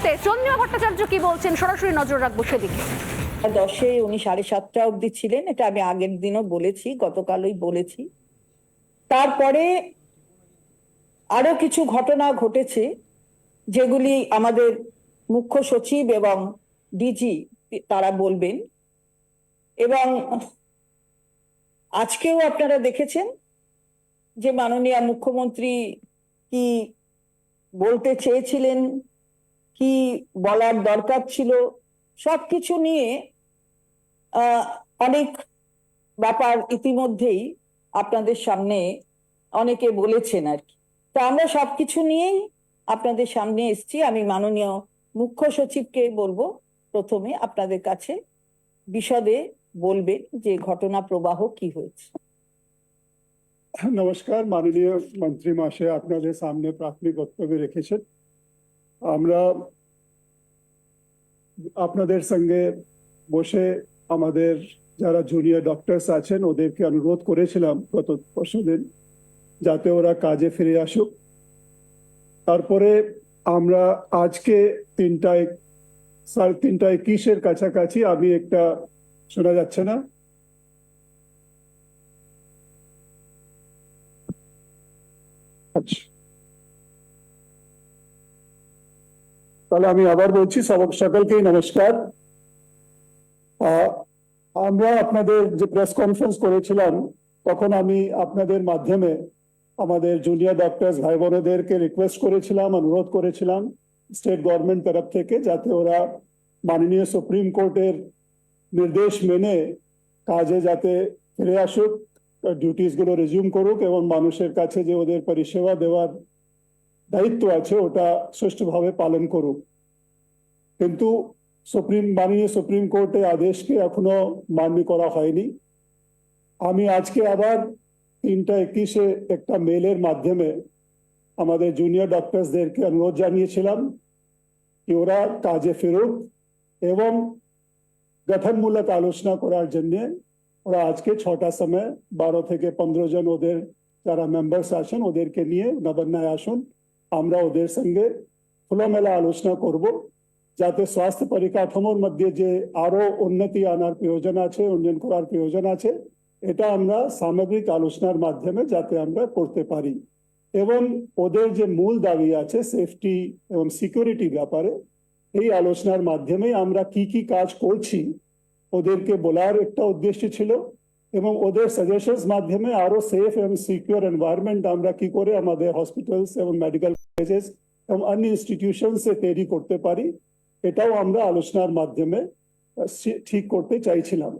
চলছে, চন্দ্রিমা ভট্টাচার্য কি বলছেন সরাসরি নজর রাখবো সেদিকে। 10-এ উনি 7:30 অবধি ছিলেন, এটা আমি আগের দিনও বলেছি, গতকালই বলেছি। তারপরে আরো কিছু ঘটনা ঘটেছে যেগুলি আমাদের মুখ্য সচিব এবং ডিজি তারা বলবেন। এবং আজকেও আপনারা দেখেছেন যে মাননীয় মুখ্যমন্ত্রী কি বলতে চেয়েছিলেন, কি বলার দরকার ছিল, সবকিছু নিয়ে অনেক ব্যাপার ইতিমধ্যেই আপনাদের সামনে অনেকে বলেছেন আর কি। তা আমরা সবকিছু নিয়েই আপনাদের সামনে এসেছি। আমি মাননীয় মুখ্য সচিবকে বলবো প্রথমে আপনাদের কাছে বিশদে বলবেন যে ঘটনা প্রবাহ কি হয়েছে। নমস্কার মাননীয় মন্ত্রী মহাশয়, আপনাদের সামনে প্রাথমিক বক্তব্য রেখেছেন। আমরা আপনাদের সঙ্গে বসে আমাদের যারা জুনিয়র ডক্টরস আছেন ওদেরকে অনুরোধ করেছিলাম গত পরশুদিন যাতে ওরা কাজে ফিরে আসুক। তারপরে আমরা আজকে 3:30 কাছাকাছি, আমি একটা শোনা যাচ্ছে না, আচ্ছা তাহলে আমি আবার বলছি, সকলকেই নমস্কার। আমরা আপনাদের যে প্রেস কনফারেন্স করেছিলাম তখন আমি আপনাদের মাধ্যমে আমাদের জুনিয়র ডক্টরস ভাই বোনেদেরকে রিকোয়েস্ট করেছিলাম, অনুরোধ করেছিলাম স্টেট গভর্নমেন্ট তরফ থেকে যাতে ওরা মাননীয় সুপ্রিম কোর্টের নির্দেশ মেনে কাজে যাতে ফিরে আসুক, ডিউটিস গুলো রিজিউম করুক এবং মানুষের কাছে যে ওদের পরিষেবা দেওয়ার দায়িত্ব আছে ওটা সুষ্ঠুভাবে পালন করুক। কিন্তু মাননীয় সুপ্রিম কোর্টের আদেশকে এখনো মান্য করা হয়নি। আমি আজকে আবার 3:21-এ একটা মেলের মাধ্যমে আমাদের জুনিয়র ডক্টরসদেরকে অনুরোধ জানিয়েছিলাম কি ওরা কাজে ফেরুক এবং গঠনমূলক আলোচনা করার জন্য ওরা আজকে 6টার সময় 12 থেকে 15 জন ওদের যারা মেম্বার্স আছেন ওদেরকে নিয়ে নবান্নায় আসুন। আমরা ওদের সঙ্গে খোলামেলা আলোচনা করব যাতে স্বাস্থ্য পরিকাঠামোর মধ্যে যে আরো উন্নতি আনার প্রয়োজন আছে, উন্নয়ন করার প্রয়োজন আছে, এটা আমরা সামগ্রিক আলোচনার মাধ্যমে যাতে আমরা করতে পারি এবং ওদের যে মূল দাবি আছে সেফটি এবং সিকিউরিটি ব্যাপারে এই আলোচনার মাধ্যমে আমরা কি কি কাজ করছি ওদেরকে বলার একটা উদ্দেশ্য ছিল এবং ওদের সাজেশনস মাধ্যমে আরো সেফ এবং সিকিউর এনভায়রনমেন্ট আমরা কি করে আমাদের হসপিটালস এবং মেডিকেল কলেজেস এবং অন্য ইনস্টিটিউশনস তৈরি করতে পারি এটাও আমরা আলোচনার মাধ্যমে ঠিক করতে চাইছিলাম।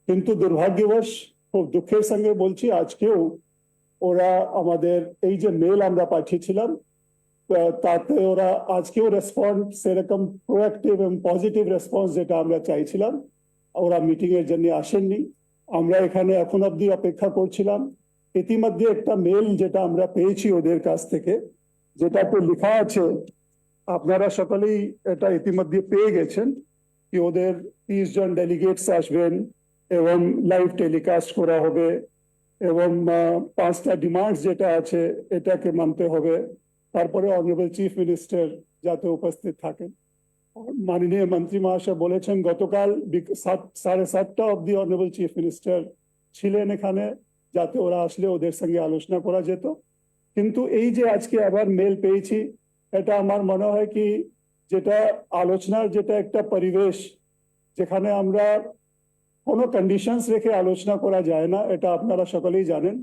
কিন্তু দুর্ভাগ্যবশ খুব দুঃখের সঙ্গে বলছি আজকেও ওরা আমাদের এই যে মেল আমরা পাঠিয়েছিলাম তাতে ওরা আজকেও রেসপন্স সেরকম প্রোঅ্যাক্টিভ এবং পজিটিভ রেসপন্স যেটা আমরা চাইছিলাম ওরা মিটিং এর জন্য আসেননি। আমরা এখানে এখন অবধি অপেক্ষা করছিলাম। ইতিমধ্যে একটা মেল যেটা আমরা পেয়েছি ওদের কাছ থেকে যেটাতে লেখা আছে, আপনারা সকলেই এটা ইতিমধ্যে পেয়ে গেছেন কি ওদের 30 জন ডেলিগেটস আসবেন এবং লাইভ টেলিকাস্ট করা হবে এবং 5টা ডিমান্ডস যেটা আছে এটাকে মানতে হবে। তারপরে অনারেবল চিফ মিনিস্টার যাতে উপস্থিত থাকেন। মাননীয় মন্ত্রী মহাশয় বলেছেন গতকাল 7:30 অবধি অনারেবল চিফ মিনিস্টার ছিলেন এখানে যাতে ওরা আসলে ওদের সঙ্গে আলোচনা করা যেত। কিন্তু এই যে আজকে আবার মেল পেয়েছি এটা আমার মনে হয় কি যেটা আলোচনার যেটা একটা পরিবেশ যেখানে আমরা কোনো কন্ডিশনস রেখে আলোচনা করা যায় না, এটা আপনারা সকলেই জানেন।